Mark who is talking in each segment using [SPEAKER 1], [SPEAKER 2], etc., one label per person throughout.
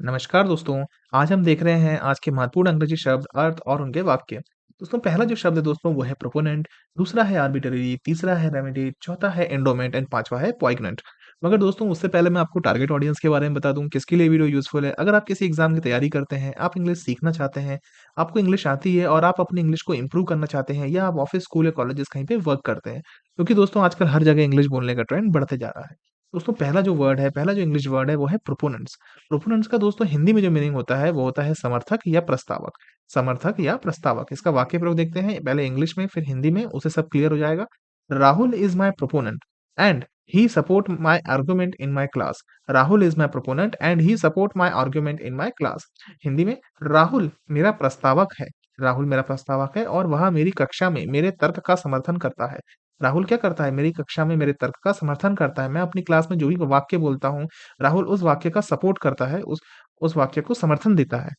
[SPEAKER 1] नमस्कार दोस्तों, आज हम देख रहे हैं आज के महत्वपूर्ण अंग्रेजी शब्द, अर्थ और उनके वाक्य। दोस्तों पहला जो शब्द है दोस्तों वो है प्रोपोनेंट, दूसरा है आर्बिट्रेरी, तीसरा है रेमेडी, चौथा है एंडोमेंट एंड पांचवा है पॉइग्नेंट। मगर दोस्तों उससे पहले मैं आपको टारगेट ऑडियंस के बारे में बता दूं किसके लिए वीडियो यूज़फुल है। अगर आप किसी एग्जाम की तैयारी करते हैं, आप इंग्लिश सीखना चाहते हैं, आपको इंग्लिश आती है और आप अपनी इंग्लिश को इंप्रूव करना चाहते हैं या आप ऑफिस, स्कूल या कॉलेजेस कहीं पे वर्क करते हैं। क्योंकि दोस्तों आजकल हर जगह इंग्लिश बोलने का ट्रेंड बढ़ते जा रहा है। दोस्तों पहला जो वर्ड है, पहला जो इंग्लिश वर्ड है वो है प्रोपोनेंट्स। प्रोपोनेंट्स का दोस्तों हिंदी में जो मीनिंग होता है वो होता है समर्थक या प्रस्तावक। समर्थक या प्रस्तावक, इसका वाक्य प्रयोग देखते हैं पहले इंग्लिश में फिर हिंदी में, उससे सब क्लियर हो जाएगा। Rahul is my proponent and he support my argument in my class. Rahul is my proponent and he support my argument in my class. Hindi में, राहुल मेरा प्रस्तावक है। राहुल मेरा प्रस्तावक है और वह मेरी कक्षा में मेरे तर्क का समर्थन करता है। राहुल क्या करता है, मेरी कक्षा में मेरे तर्क का समर्थन करता है। मैं अपनी क्लास में जो भी वाक्य बोलता हूँ, राहुल उस वाक्य का सपोर्ट करता है, उस वाक्य को समर्थन देता है।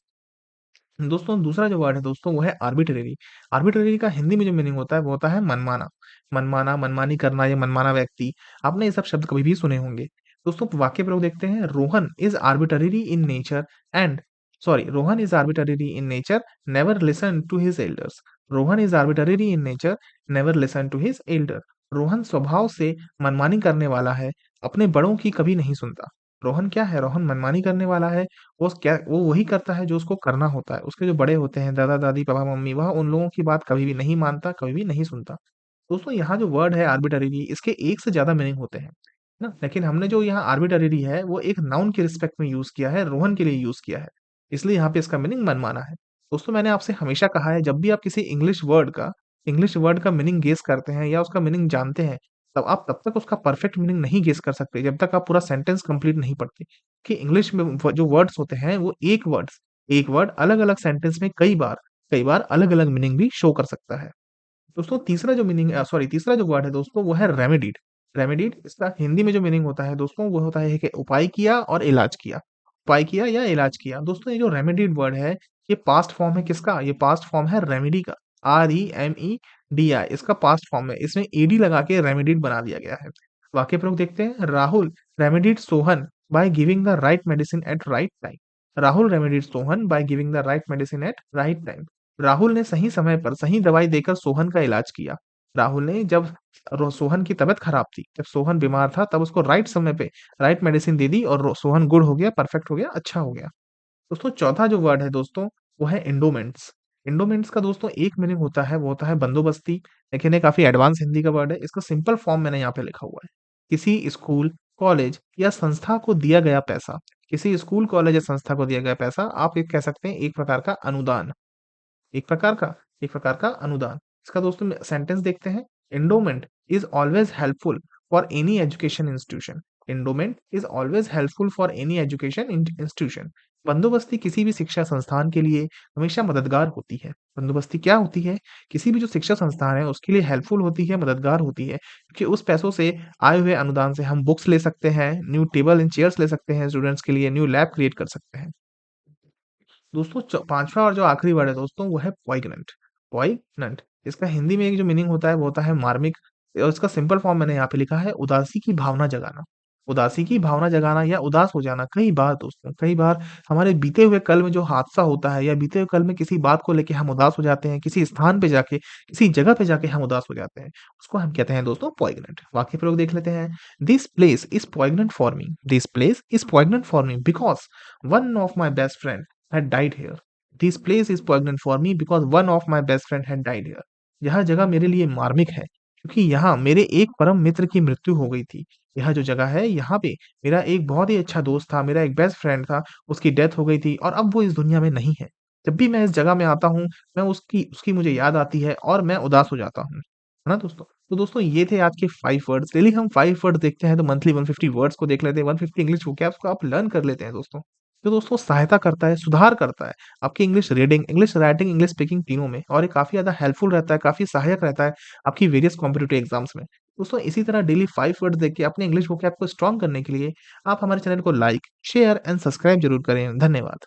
[SPEAKER 1] दोस्तों दूसरा जो वर्ड है दोस्तों वो है आर्बिट्रेरी। आर्बिट्रेरी का हिंदी में जो मीनिंग होता है वो होता है मनमाना। मनमाना, मनमानी करना या मनमाना व्यक्ति। आपने ये सब शब्द कभी भी सुने होंगे। दोस्तों वाक्य प्रयोग देखते हैं। Rohan is arbitrary in nature, never listen to his elders. Rohan is arbitrary in nature, never listen to his elder. Rohan स्वभाव से मनमानी करने वाला है, अपने बड़ों की कभी नहीं सुनता। रोहन क्या है, रोहन मनमानी करने वाला है। वो वही करता है जो उसको करना होता है। उसके जो बड़े होते हैं, दादा-दादी, पापा-मम्मी, वह उन लोगों की बात कभी भी नहीं मानता, कभी भी नहीं सुनता। दोस्तों यहाँ जो वर्ड है आर्बिट्रेरी, इसके एक से ज़्यादा मीनिंग होते हैं, है ना? लेकिन हमने जो यहाँ आर्बिट्रेरी है, वो एक नाउन के रिस्पेक्ट में यूज़ किया है, रोहन के लिए यूज़ किया है। इसलिए यहाँ पे इसका मीनिंग मनमाना है। दोस्तों मैंने आपसे हमेशा कहा है, जब भी आप किसी इंग्लिश वर्ड का मीनिंग गेस करते हैं या उसका मीनिंग जानते हैं, तब तक उसका परफेक्ट मीनिंग नहीं गेस कर सकते, जब तक आप पूरा सेंटेंस कंप्लीट नहीं पढ़ते। कि इंग्लिश में जो वर्ड्स होते हैं वो एक वर्ड अलग-अलग सेंटेंस में कई बार अलग-अलग मीनिंग भी शो कर सकता है। दोस्तों तीसरा जो वर्ड है दोस्तों वो है रेमेडीड। रेमेडीड इसका हिंदी में जो मीनिंग होता है दोस्तों वो होता है कि उपाय किया और इलाज किया। उपाय किया या इलाज किया। दोस्तों ये जो रेमेडीड वर्ड है, ये पास्ट फॉर्म है किसका? ये पास्ट फॉर्म है रेमेडी का। REMEDI इसका पास्ट फॉर्म है। इसमें ईडी लगा के रेमेडीड बना दिया गया है। वाक्य प्रयोग देखते हैं। Rahul remedied Sohan by giving the right medicine at right time. Rahul remedied Sohan by giving the right medicine at right time. Rahul ने सही समय पर सही दवाई देकर सोहन का इलाज किया। राहुल ने जब सोहन की तबीयत खराब थी, जब सोहन बीमार था, तब उसको राइट समय पे राइट मेडिसिन दे दी और सोहन गुड हो गया, परफेक्ट हो गया, अच्छा हो गया। दोस्तों चौथा जो वर्ड है दोस्तों वो है एंडोमेंट्स। एंडोमेंट्स का दोस्तों एक मीनिंग होता है वो होता है बंदोबस्ती। लेकिन ये काफी एडवांस हिंदी का वर्ड है। इसका सिंपल फॉर्म मैंने यहाँ पे लिखा हुआ है। किसी स्कूल, कॉलेज या संस्था को दिया गया पैसा। किसी स्कूल, कॉलेज या संस्था को दिया गया पैसा, आप ये कह सकते हैं एक प्रकार का अनुदान। एक प्रकार का एक प्रकार का अनुदान। इसका दोस्तों सेंटेंस देखते हैं। Endowment is always helpful for any education institution. Endowment is always helpful for any education institution. बंदोबस्ती किसी भी शिक्षा संस्थान के लिए हमेशा मददगार होती है। बंदोबस्ती क्या होती है? किसी भी जो शिक्षा संस्थान है उसके लिए हेल्पफुल होती है, मददगार होती है, क्योंकि उस पैसों से आए हुए अनुदान से हम बुक्स ले सकते हैं, न्यू टेबल एंड चेयर्स ले सकते हैं स्टूडेंट्स के लिए, न्यू लैब क्रिएट कर सकते हैं। दोस्तों पांचवा और जो आखिरी वर्ड है दोस्तों वो है पॉइग्नेंट। पॉइग्नेंट इसका हिंदी में एक जो मीनिंग होता है वो होता है मार्मिक। और इसका सिंपल फॉर्म मैंने यहाँ पे लिखा है उदासी की भावना जगाना। उदासी की भावना जगाना या उदास हो जाना। कई बार दोस्तों, कई बार हमारे बीते हुए कल में जो हादसा होता है या बीते हुए कल में किसी बात को लेके हम उदास हो जाते हैं, किसी स्थान पे जाके, किसी जगह पे जाके हम उदास हो जाते हैं, उसको हम कहते हैं दोस्तों पॉइग्नेंट। वाक्य प्रयोग देख लेते हैं। This place is poignant for me. This place is poignant for me because one of my best friend had died here. This place is poignant for me because one of my best friend had died here. यह जगह मेरे लिए मार्मिक है क्योंकि यहाँ मेरे एक परम मित्र की मृत्यु हो गई थी। यह जो जगह है यहाँ पे मेरा एक बहुत ही अच्छा दोस्त था, मेरा एक बेस्ट फ्रेंड था, उसकी डेथ हो गई थी और अब वो इस दुनिया में नहीं है। जब भी मैं इस जगह में आता हूँ, मैं उसकी उसकी मुझे याद आती है और मैं उदास हो जाता हूँ। है ना दोस्तों? तो दोस्तों ये थे आज के 5 वर्ड्स। डेली हम 5 वर्ड्स देखते हैं तो मंथली 150 वर्ड्स को देख लेते हैं। 150 इंग्लिश वोकैब्स को आप लर्न कर लेते हैं दोस्तों। जो दोस्तों सहायता करता है, सुधार करता है आपकी English reading, English writing, English speaking तीनों में, और ये काफ़ी ज़्यादा हेल्पफुल रहता है, काफ़ी सहायक रहता है आपकी वेरियस कॉम्पिटिटिव एग्ज़ाम्स में। दोस्तों इसी तरह डेली 5 वर्ड्स देख के अपने इंग्लिश वोकैब को स्ट्रॉन्ग करने के लिए आप हमारे चैनल को लाइक, शेयर एंड सब्सक्राइब ज़रूर करें। धन्यवाद।